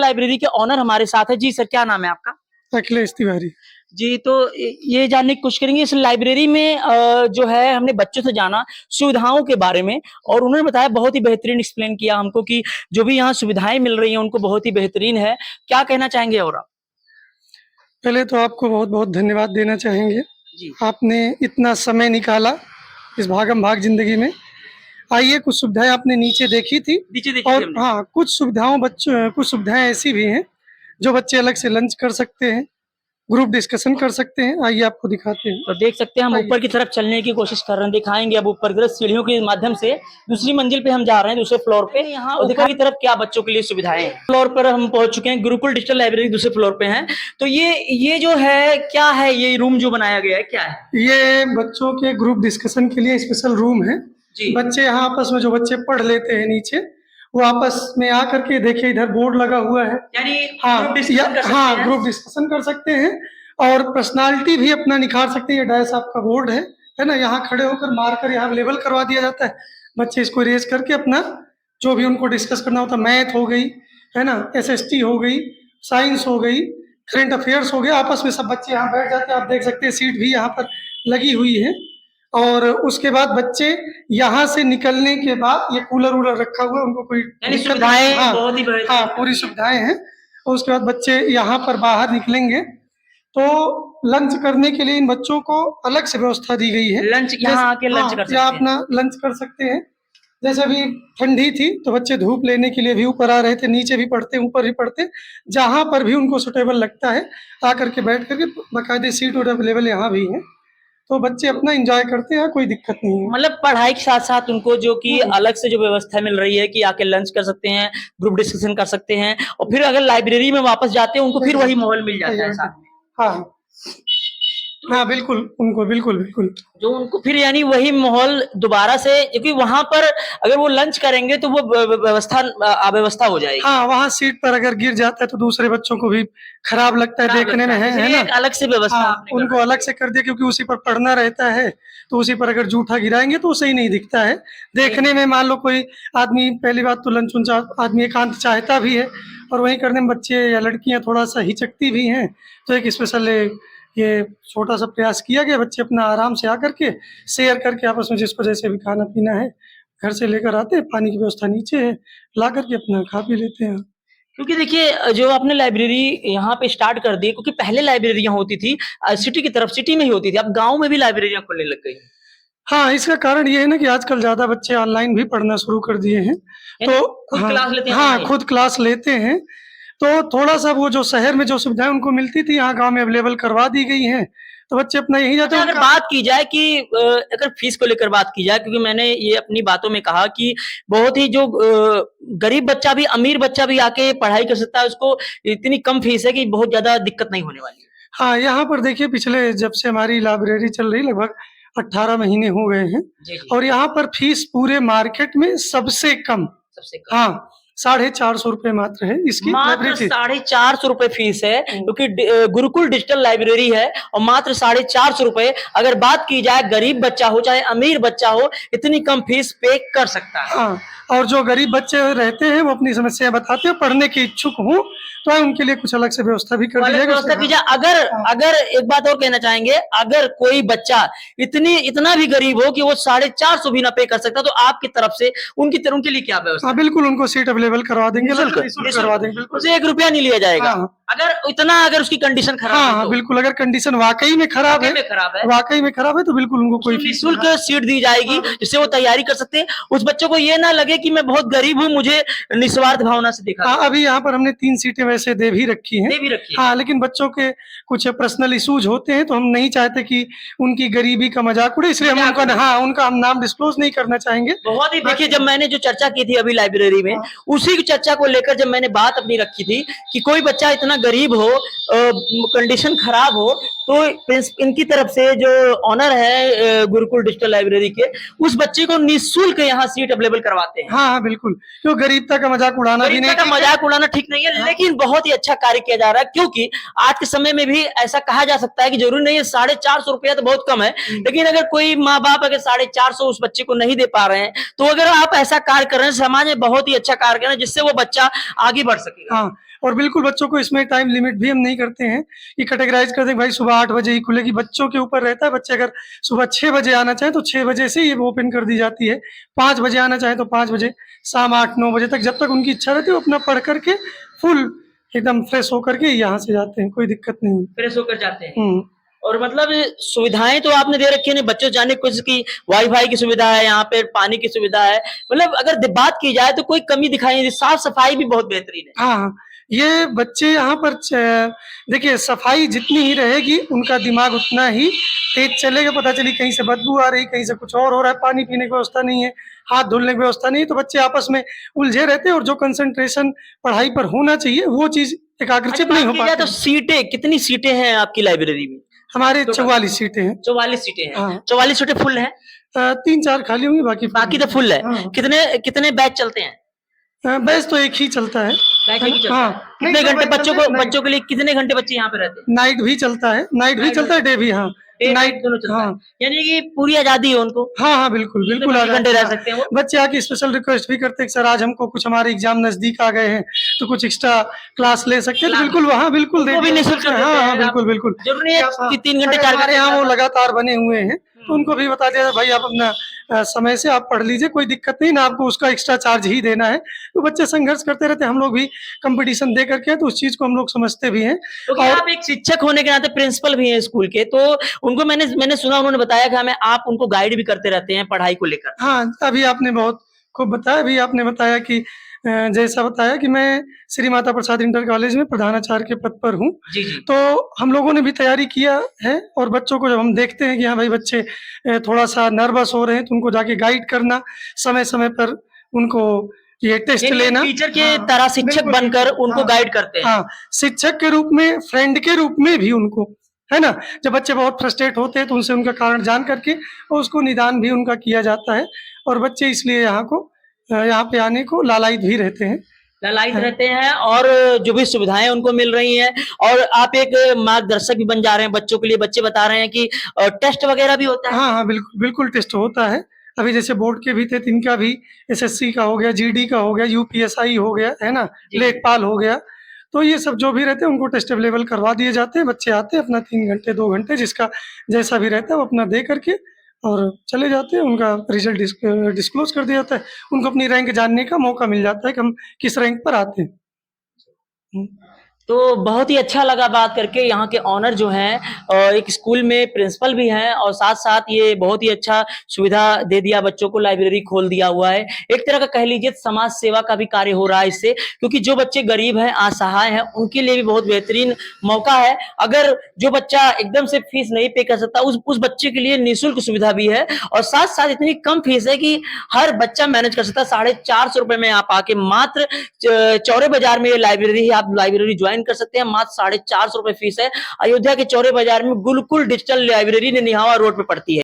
Library के honour हमारे साथ है। जी सर, क्या नाम है आपका? अखिलेश तिवारी। जी, तो ये जानने की कोशिश करेंगे इस लाइब्रेरी में जो है हमने बच्चों से जाना सुविधाओं के बारे में और उन्होंने बताया, बहुत ही बेहतरीन एक्सप्लेन किया हमको कि जो भी यहाँ सुविधाएं मिल रही हैं उनको बहुत ही बेहतरीन है। क्या कहना चाहेंगे और आप? पहले तो आपको बहुत बहुत धन्यवाद देना चाहेंगे। जी आपने इतना समय निकाला इस भागम भाग जिंदगी में। आइए, कुछ सुविधाएं आपने नीचे देखी थी नीचे देखी थी और हमने। हाँ, कुछ सुविधाएं ऐसी भी हैं जो बच्चे अलग से लंच कर सकते हैं, ग्रुप डिस्कशन कर सकते हैं। आइए आपको दिखाते हैं। तो देख सकते हैं हम आइए। ऊपर की तरफ चलने की कोशिश कर रहे हैं, दिखाएंगे अब ऊपर की तरफ सीढ़ियों के माध्यम से दूसरी मंजिल पे हम जा रहे हैं, दूसरे फ्लोर पे। यहाँ ऊपर की तरफ क्या बच्चों के लिए सुविधाएं हैं। फ्लोर पर हम पहुंच चुके हैं, गुरुकुल डिजिटल लाइब्रेरी दूसरे फ्लोर पे हैं। तो ये जो है क्या है, ये रूम जो बनाया गया है क्या है? ये बच्चों के ग्रुप डिस्कशन के लिए स्पेशल रूम है। जी। बच्चे यहाँ आपस में, जो बच्चे पढ़ लेते हैं नीचे, वो आपस में आकर के, देखिए इधर बोर्ड लगा हुआ है, यानी हाँ ग्रुप डिस्कशन कर सकते हैं। ग्रुप डिस्कशन कर सकते हैं और पर्सनालिटी भी अपना निखार सकते हैं। ये डैश आपका बोर्ड है ना, यहाँ खड़े होकर मारकर यहाँ लेवल करवा दिया जाता है। बच्चे इसको इरेज करके अपना जो भी उनको डिस्कस करना होता है, मैथ हो गई, है ना, एसएसटी हो गई, साइंस हो गई, करंट अफेयर्स हो गया, आपस में सब बच्चे यहाँ बैठ जाते हैं। आप देख सकते हैं सीट भी यहाँ पर लगी हुई है। और उसके बाद बच्चे यहाँ से निकलने के बाद, ये कूलर वूलर रखा हुआ है, उनको कोई सुविधाएं हाँ, बहुत ही बेहतरीन हाँ, पूरी सुविधाएं हैं। और उसके बाद बच्चे यहाँ पर बाहर निकलेंगे तो लंच करने के लिए इन बच्चों को अलग से व्यवस्था दी गई है। लंच यहाँ आके लंच कर सकते या हैं। अपना लंच कर सकते हैं। जैसे अभी ठंडी थी तो बच्चे धूप लेने के लिए भी ऊपर आ रहे थे, नीचे भी पढ़ते, ऊपर भी पढ़ते, जहाँ पर भी उनको सुटेबल लगता है आकर के बैठ करके, बाकायदे सीट और अवेलेबल यहाँ भी है, तो बच्चे अपना एंजॉय करते हैं, कोई दिक्कत नहीं है। मतलब पढ़ाई के साथ साथ उनको जो कि अलग से जो व्यवस्था मिल रही है कि आके लंच कर सकते हैं, ग्रुप डिस्कशन कर सकते हैं और फिर अगर लाइब्रेरी में वापस जाते हैं उनको फिर वही माहौल मिल जाता है साथ में। हाँ हाँ, बिल्कुल, उनको बिल्कुल बिल्कुल जो उनको फिर यानी वही माहौल दोबारा से, क्योंकि वहां पर अगर वो लंच करेंगे तो वो अव्यवस्था हो जाएगी। हाँ, वहाँ सीट पर अगर गिर जाता है तो दूसरे बच्चों को भी खराब लगता है देखने में, है ना। अलग से व्यवस्था हाँ, आपने कर उनको अलग से कर दिया, क्योंकि उसी पर पढ़ना रहता है, तो उसी पर अगर जूठा गिराएंगे तो सही नहीं दिखता है देखने में। मान लो कोई आदमी, पहली बात तो लंच उंच आदमी एकांत चाहता भी है, और वहीं करने में बच्चे या लड़कियां थोड़ा सा हिचकती भी हैं, तो एक स्पेशल ये छोटा सा प्रयास किया गया। बच्चे अपना आराम से आकर के शेयर करके आपस में जिसको जैसे भी खाना पीना है घर से लेकर आते हैं, पानी की व्यवस्था नीचे है, ला करके अपना खा पी लेते हैं। क्योंकि देखिए जो आपने लाइब्रेरी यहाँ पे स्टार्ट कर दी, क्योंकि पहले लाइब्रेरियां होती थी सिटी की तरफ, सिटी में ही होती थी, अब गांव में भी लाइब्रेरियां खुलने लग गई। हाँ, इसका कारण ये है ना कि आजकल ज्यादा बच्चे ऑनलाइन भी पढ़ना शुरू कर दिए हैं, तो खुद क्लास लेते हैं। हाँ, खुद क्लास लेते हैं, तो थोड़ा सा वो जो शहर में जो सुविधाएं उनको मिलती थी यहाँ गांव में अवेलेबल करवा दी गई हैं, तो बच्चे अपना यही जाते हैं। अगर बात की जाए कि अगर फीस को लेकर बात की जाए, क्योंकि मैंने ये अपनी बातों में कहा कि बहुत ही जो गरीब बच्चा भी, अमीर बच्चा भी आके पढ़ाई कर सकता है, उसको इतनी कम फीस है कि बहुत ज्यादा दिक्कत नहीं होने वाली। हाँ, यहाँ पर देखिए, पिछले जब से हमारी लाइब्रेरी चल रही लगभग 18 महीने हो गए हैं, और यहाँ पर फीस पूरे मार्केट में सबसे कम, हाँ, 450 रुपए मात्र है इसकी। मात्र 450 रुपए फीस है, क्योंकि गुरुकुल डिजिटल लाइब्रेरी है और मात्र 450 रुपए। अगर बात की जाए गरीब बच्चा हो चाहे अमीर बच्चा हो, इतनी कम फीस पे कर सकता है। हाँ, और जो गरीब बच्चे रहते हैं वो अपनी समस्या बताते हैं, पढ़ने के इच्छुक हो तो उनके लिए कुछ अलग से व्यवस्था भी कर दी जाएगी। अगर एक बात और कहना चाहेंगे, अगर कोई बच्चा इतना भी गरीब हो कि वो 450 भी ना पे कर सकता, तो आपकी तरफ से उनके लिए क्या व्यवस्था? बिल्कुल, उनको सीट अवेलेबल करवा देंगे, करवा देंगे, उसे 1 रुपया नहीं लिया जाएगा। अगर उसकी कंडीशन खराब है। हाँ, बिल्कुल, अगर कंडीशन वाकई में खराब है, तो बिल्कुल उनको कोई निःशुल्क सीट दी जाएगी, जिससे वो तैयारी कर सकते हैं। उस बच्चों को ये ना लगे कि मैं बहुत गरीब हूँ, मुझे निस्वार्थ भावना से देखा। अभी यहाँ पर हमने 3 सीटें वैसे दे भी रखी हैं। हाँ, लेकिन बच्चों के कुछ पर्सनल इश्यूज होते हैं, तो हम नहीं चाहते कि उनकी गरीबी का मजाक उड़े, इसलिए हम उनका हम नाम डिस्क्लोज नहीं करना चाहेंगे। बहुत ही देखिए, जब मैंने जो चर्चा की थी अभी लाइब्रेरी में, उसी की चर्चा को लेकर जब मैंने बात अपनी रखी थी कि कोई बच्चा इतना गरीब हो, कंडीशन खराब हो, तो इनकी तरफ से जो ऑनर है गुरुकुल डिजिटल लाइब्रेरी के, उस बच्चे को निःशुल्क यहाँ सीट अवेलेबल करवाते हैं। हाँ, बिल्कुल, क्यों गरीबता का मजाक उड़ाना भी नहीं, मजाक उड़ाना ठीक नहीं है। लेकिन बहुत ही अच्छा कार्य किया जा रहा है, क्योंकि आज के समय में भी ऐसा कहा जा सकता है कि जरूरी नहीं है 450 रुपया तो बहुत कम है, लेकिन अगर कोई माँ बाप अगर 450 उस बच्चे को नहीं दे पा रहे हैं, तो अगर आप ऐसा कार्य कर रहे हैं, समाज में बहुत ही अच्छा कार्य कर रहे हैं, जिससे वो बच्चा आगे बढ़ सकेगा। हाँ, और बिल्कुल बच्चों को इसमें टाइम लिमिट भी हम नहीं करते हैं कि कैटेगराइज कर दें भाई सुबह 8 बजे ही खुलेगी। बच्चों के ऊपर रहता है, बच्चे अगर सुबह 6 बजे आना चाहें तो 6 बजे से ही ओपन कर दी जाती है। 5 बजे आना चाहें तो 5 बजे, शाम 8-9 बजे तक जब तक उनकी इच्छा रहती है वो अपना पढ़ करके फुल एकदम फ्रेश होकर के यहाँ से जाते हैं, कोई दिक्कत नहीं। फ्रेश होकर जाते हैं। हुँ। और मतलब सुविधाएं तो आपने दे रखी है बच्चों जाने की कोशिश की, वाईफाई की सुविधा है, यहाँ पे पानी की सुविधा है, मतलब अगर बात की जाए तो कोई कमी दिखाई नहीं दी, साफ सफाई भी बहुत बेहतरीन है। हाँ, हाँ। ये बच्चे यहाँ पर देखिए सफाई जितनी ही रहेगी उनका दिमाग उतना ही तेज चलेगा। पता चली कहीं से बदबू आ रही, कहीं से कुछ और हो रहा है, पानी पीने की व्यवस्था नहीं है, हाथ धुलने की व्यवस्था नहीं है, तो बच्चे आपस में उलझे रहते हैं और जो कंसंट्रेशन पढ़ाई पर होना चाहिए वो चीज एकाग्रचित नहीं हो बात की जाए पाती। तो सीटें, कितनी सीटें हैं आपकी लाइब्रेरी में? हमारे 44 सीटें हैं। 44 सीटें हैं। हाँ। 44 सीटें फुल हैं? 3-4 खाली होंगी, बाकी बाकी तो फुल है। हाँ। कितने कितने बैच चलते हैं? बैच तो एक ही चलता है। बैच एक ही चलता हाँ, है। कितने नहीं, घंटे बैच चलते हैं, बच्चों के लिए कितने घंटे बच्चे यहाँ पे रहते हैं? नाइट भी चलता है, नाइट भी नाइट चलता है, डे भी। हाँ, डे नाइट नाइट दोनों चलता है। हाँ। यानी कि पूरी आजादी है उनको। हाँ, हाँ, बिल्कुल, जितने बिल्कुल मर्जी घंटे रह हाँ। सकते हैं वो। बच्चे आके स्पेशल रिक्वेस्ट भी करते हैं कि सर आज हमको कुछ हमारे एग्जाम नजदीक आ गए हैं, तो कुछ एक्स्ट्रा क्लास ले सकते हैं, तो बिल्कुल वहाँ बिल्कुल उनको भी निःशुल्क कर देते हाँ, हाँ, हैं आप। बिल्कुल, बिल्कुल। जरूरी है कि 3 घंटे अगर 4 हमारे घंटे यहाँ वो क्लास। लगातार बने हुए हैं, तो उनको भी बता दिया भाई आप अपना समय से आप पढ़ लीजिए, कोई दिक्कत नहीं, ना आपको उसका एक्स्ट्रा चार्ज ही देना है। तो बच्चे संघर्ष करते रहते हैं, हम लोग भी कॉम्पिटिशन दे करके तो उस चीज को हम लोग समझते भी हैं। तो क्या आप एक शिक्षक होने के नाते प्रिंसिपल भी हैं स्कूल के, तो उनको मैंने सुना उन्होंने बताया कि हमें आप उनको गाइड भी करते रहते हैं पढ़ाई को लेकर। हाँ, अभी आपने बहुत खूब बताया। अभी आपने बताया कि जैसा बताया कि मैं श्री माता प्रसाद इंटर कॉलेज में प्रधानाचार्य के पद पर हूँ। जी, जी। तो हम लोगों ने भी तैयारी किया है और बच्चों को जब हम देखते हैं कि हाँ भाई बच्चे थोड़ा-सा नर्वस हो रहे हैं, तो उनको जाके गाइड करना, समय-समय पर उनको ये टेस्ट यानी लेना। टीचर के हाँ, तरह शिक्षक बिल्कुल, बनकर बिल्कुल। उनको हाँ, गाइड करते हैं। हाँ, शिक्षक के रूप में, फ्रेंड के रूप में भी उनको, है ना? जब बच्चे बहुत फ्रस्ट्रेट होते हैं तो उनसे उनका कारण जान करके और उसको निदान भी उनका किया जाता है और बच्चे इसलिए यहाँ पे आने को लालायित भी रहते हैं। लालायित रहते हैं और जो भी सुविधाएं उनको मिल रही हैं और आप एक मार्गदर्शक भी बन जा रहे हैं बच्चों के लिए। बच्चे बता रहे हैं कि टेस्ट वगैरह भी होता है। हाँ, हाँ, बिल्कुल, बिल्कुल टेस्ट होता है। अभी जैसे बोर्ड के भी थे, तो इनका भी एसएससी का हो गया, जीडी का हो गया, यूपीएसआई हो गया, है ना? जी। लेखपाल हो गया। तो ये सब जो भी रहते हैं उनको टेस्ट अवेलेबल करवा दिए जाते हैं। बच्चे आते हैं अपना 3 घंटे, 2 घंटे जिसका जैसा भी रहता है वो अपना दे करके और चले जाते हैं। उनका रिज़ल्ट डिस्क्लोज़ कर दिया जाता है। उनको अपनी रैंक जानने का मौका मिल जाता है कि हम किस रैंक पर आते हैं। हुँ। तो बहुत ही अच्छा लगा बात करके। यहाँ के ऑनर जो हैं एक स्कूल में प्रिंसिपल भी हैं और साथ-साथ ये बहुत ही अच्छा सुविधा दे दिया बच्चों को, लाइब्रेरी खोल दिया हुआ है। एक तरह का कह लीजिए समाज सेवा का भी कार्य हो रहा है इससे, क्योंकि जो बच्चे गरीब हैं, असहाय हैं, उनके लिए भी बहुत बेहतरीन मौका है। अगर जो बच्चा एकदम से फीस नहीं पे कर सकता, उस बच्चे के लिए निःशुल्क सुविधा भी है और साथ-साथ इतनी कम फीस है कि हर बच्चा मैनेज कर सकता है। ₹450 में आप आके मात्र चौरे बाजार में ये लाइब्रेरी है, आप लाइब्रेरी ज्वाइन कर सकते हैं। मात्र ₹450 फीस है। अयोध्या के चौरे बाजार में गुलकुल डिजिटल लाइब्रेरी निहावा रोड पे पड़ती है।